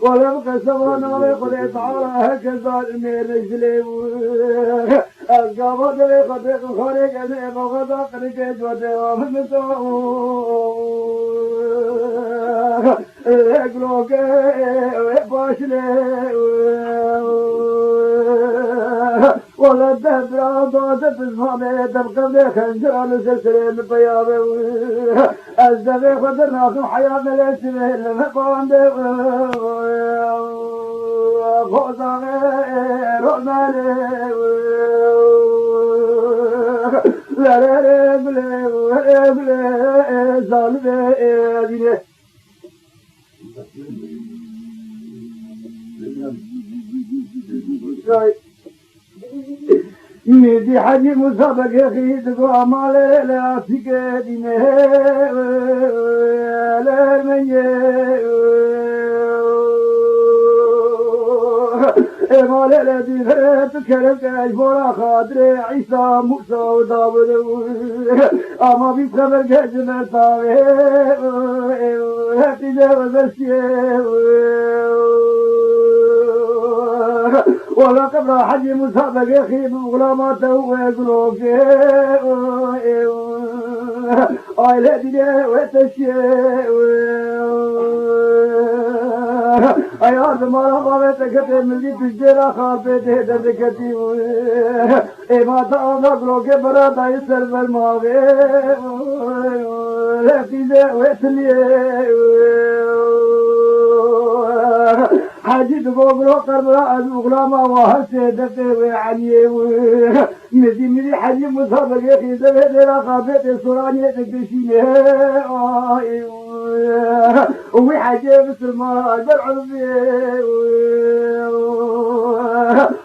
ولم قسمنا لقد تعالى هكذا المير القبض لقد خرج من غدا قريت ودوام اقلوك باشلي ولا الدبر ضاد بزمانه تبقى خنجر سلسله الطيابه الزبي خدرنا في حياه الاسمه المقام فوزانه رمانه لا لا لا بلا بلا ظالمه ميدي حجي مسابق خيد قوام لا سكدينه لا مال الذي تكلم كيفورا خاطر عيسى موسى وداود أما بيخبر جزم طاوي تجاوز الشيء ولا قبل حج مسابق يخيب غلاماته ويقولوا اي لدي وتشي اي ارض ما قامتك من دي تجرا خافته دبكتي اي ما تاغلو کے برا يسر بالماوي لدي وتلي حاجي تقول قرب الغلامة وهسه دقي عليه مدي حاجي مسابق يخي زبيد رقابة السورانية تكشينه وي حاجي بسلمان بالعربية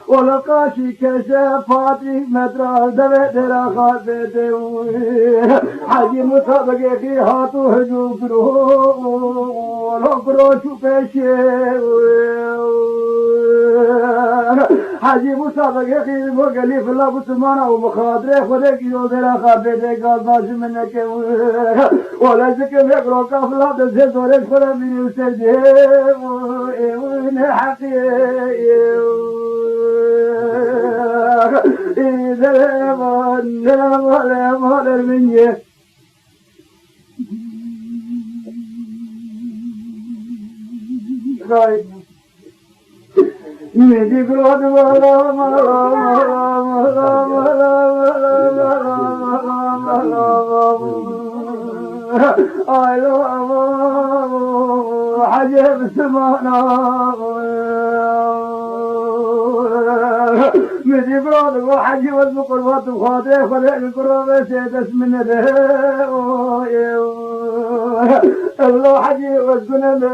ولقاشي كشافاتي مدرا زبيد رقابة حاجي مسابق يخي هاتو هجوم كروه لو كروشو بشي حاجي مسابق يخي وقالي في الله بسمانه ومخاطره خذك يوزر خابته قال باش منك ولا زكم يقرأ كافلا دزيز ورك فرا من يسجي ونحقي إذا ما مني right. मेरी क्रोध वाला आयो عجب سمانا मेरी क्रोध को عجب القربات وخاطر خلق القرب سيدس من ده الله عجب الجنب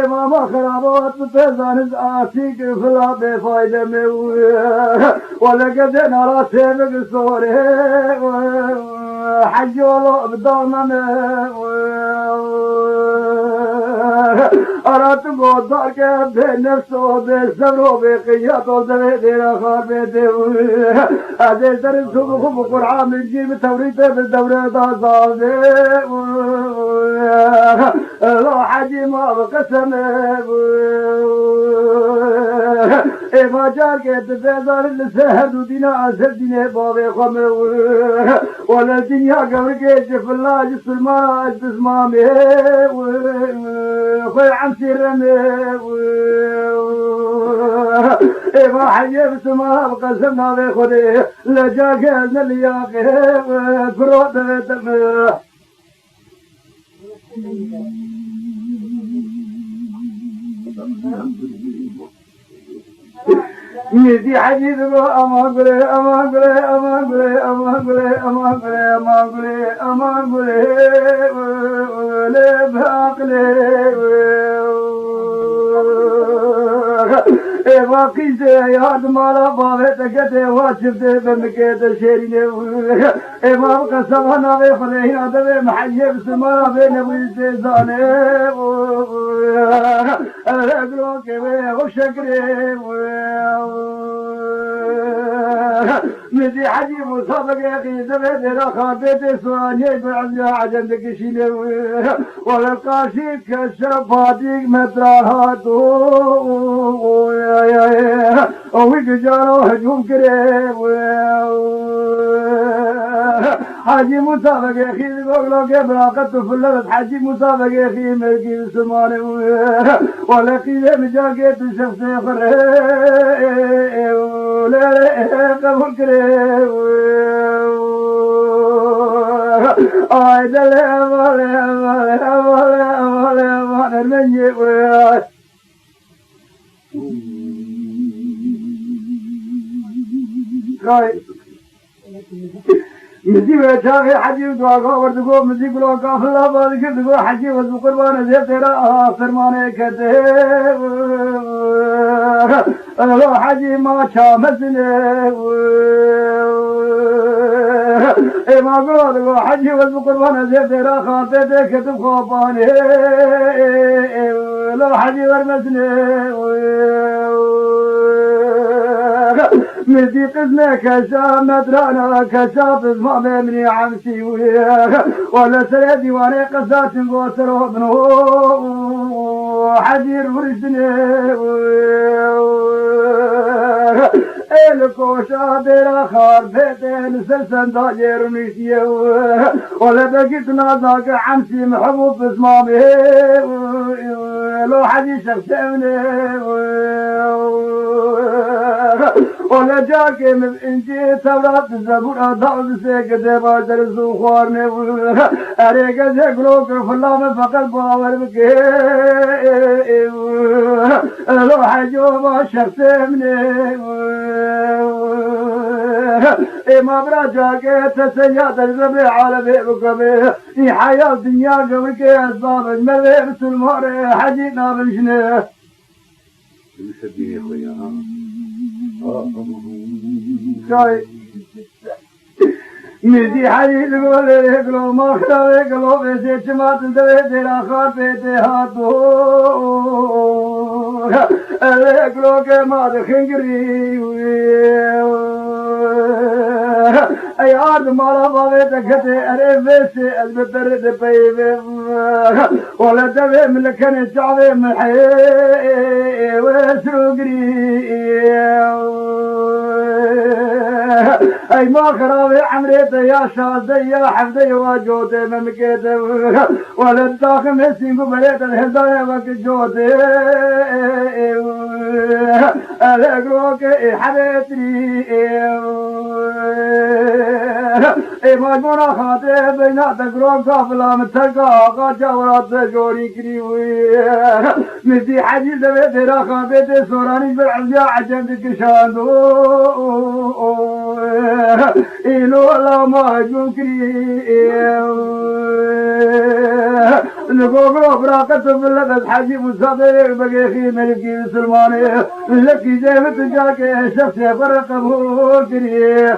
امام خرابات تزانز آسيك فلا بفايدة ولقد نرى سيبك الصوري حج والله بدانا أردت قدرك بنفسه بالصبر وبقيات وزبيدي لخابته هذا ترسوه بقرعة من جيب توريته بالدورة ضاصابه الله حجي ما بقسمه إما جارك تفيدار اللسهد ودينا أسر دينه بابي خمه ولا الدنيا قبرك يجف الله جسر ما أجتسمامه خوي عم سيرمه إما حجي بسماه بقسمنا بخده لجاك نلياقه فروت بتمه ميدي حديث أمانقله أمانقله أمانقله أمانقله أمانقله أمانقله أمانقله لبعقله باقی سے یاد مالا باوے تکتے واجبتے بمکیت شیرین امام قسم ناوے خلینا دوے محیب سمانا بے نبی سیزانے اگلوں کے وے غشکرے مدي حجي مصابق يا اخي زبد اذا خابيت سواني بعزيا عجل كشيله ولا القاشي كشفاتيك متراهاتو ويك جارو هجوم كريم حاجي مسابق يا اخي بقولو كيف راقدت فلت حاجي مسابق يا اخي ملكي السماني ولا كذا مجاكيت شخصي خري ولا قبل كريم ايد لا ولا مني مزي بيتاغي حجي ودعاء وردقو مزي قلو كافلا بارك دقو حجي وزو قربان زي تيرا فرمانه كته لو حجي ما شامسنه ما قلو حجي وزو قربان زي تيرا خاطته كتب خوبانه لو حجي ورمسنه مدي قزنا كشاف مدرانا كشاف اسمع مني عمسي ولا سيدي وانا قزات نقوسر وابنه حدير ورشدني الكوشا بلا خار بيتين سلسن داير ميشيه ولا بقيتنا ذاك عمسي محبوب اسمامي لو حدي شخصيني ولا جاكي من انجي تورات الزبور اضعف سيكتي باشر سوخوارني اريك زيكلوك فلام فقل باور بكي لو حجوبا شخصيني ما برا جاكي تسيات الزبي عالبي بكبي اي حياة دنيا قوكي اسباب المذي بسلموري حجينا بشني يسديني خويا مدي حديد قول يقلو ما خلو يقلو بيسي چمات دوي تيرا خار بيتي هاتو يقلو کے ماد خنگری اي عرض مالا باوي تكتي اري بيسي البتر دي بيبي ولا دوي ملكني شعبي محي ويسرو قري اي ما خرابي عمريته يا شاذي يا حفظي واجوتي ممكيتي ولا الداخل هسين قبليت الهدايا وك جوتي الاقروك حبيتني اي ما قونا خاطي بينات قروك كافلا متلقا قاجا ورات جوري كريوي مدي حجي دبيتي راخا بيتي سوراني بالعزياء عجمتك شاندو إلو الله ما جوكري نقول براقة بالله حاجي مصابر بقي ملكي مسلماني لكي جيبت جاكي شخص فرق بوكري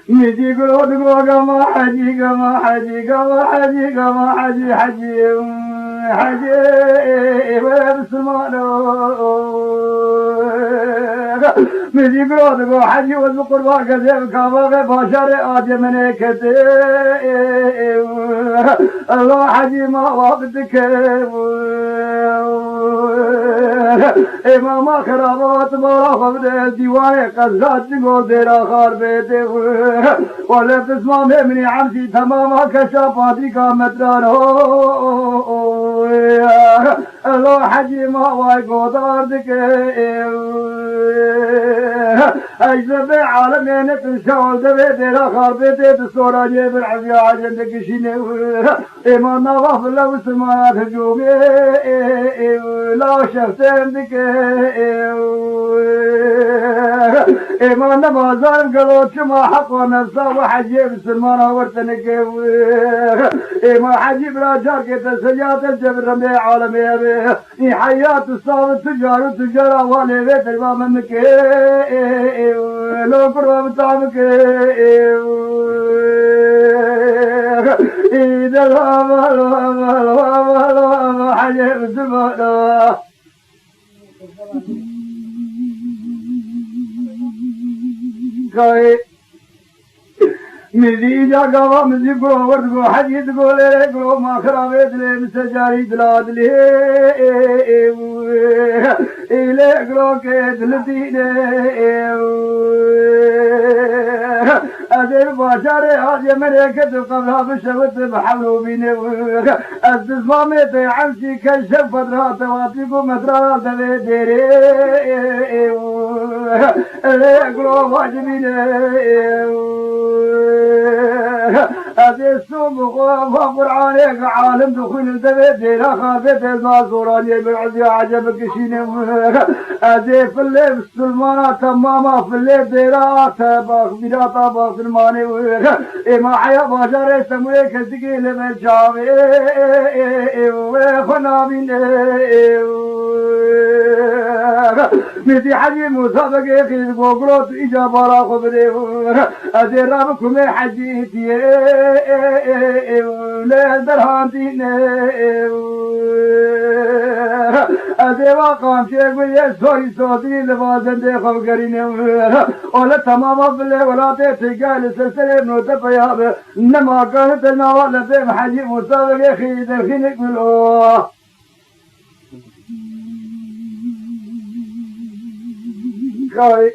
ميدي قلود قوغا ما حجي قما حجي قما حجي قما حجي حجي حجي بسمانو ميدي قلود قو حجي والقربا كذب كابا باشر آدي منيكتي الله حجي ما وقتك امام خرابات بارا خبر ديوانه قزات نقول ديرا خار بيتي ولا تسمع مني عمسي تماما كشافاتي كامتران لو حجي ما وايقو داردك أجزب عالمين تنشاول دبيتي رخار بيتي تسورا جيب العزيا عجندك شيني إيمان نواف لو سمات هجومي لا شفتين دك إيمان نبازان قلوت شما حقا نفسا وحجيب سلمانا ورتنك إيمان حجيب راجار كتا سجات الجبر رمي عالمي إي حياة الصاب التجار التجار والي بيت المامنك لو قرب طعمك إذا الهام حجيب سلمانا كاي مزي جاغا مزي غو ورد غو حديد غو لي غو ما خرابت لي مسجاري دلاد لي إلى غو كدلتي أدير باشاري هاجي مريكة قبلها بشوت بحولو بيني أستسمامي عمشي كشف فترات واتيكو مدرات ديري ليقلو واجبيني أدير سوم وقرآنيك عالم دخول الدبيت ديرا خافت المازوراني بالعزي عجبك شيني أدير في الليل السلمانة تماما في الليل ديرا تباخ بيراتا باخ الماني إما حيا باشاري سموي كسكي لمن شامي وخنامين ميتي حجي مسابقة خيز بوغروت إجابة را خبري أدير رابكم حجيتي ليه درهانتين أدير واقام شيء ويا سوري صوتي لبازن دي خبرين ولا تماما بالله ولا تيجال سلسلة نوتفيا نما كانت النوال في حجي مسابقة خيز الخينك ملوه Koi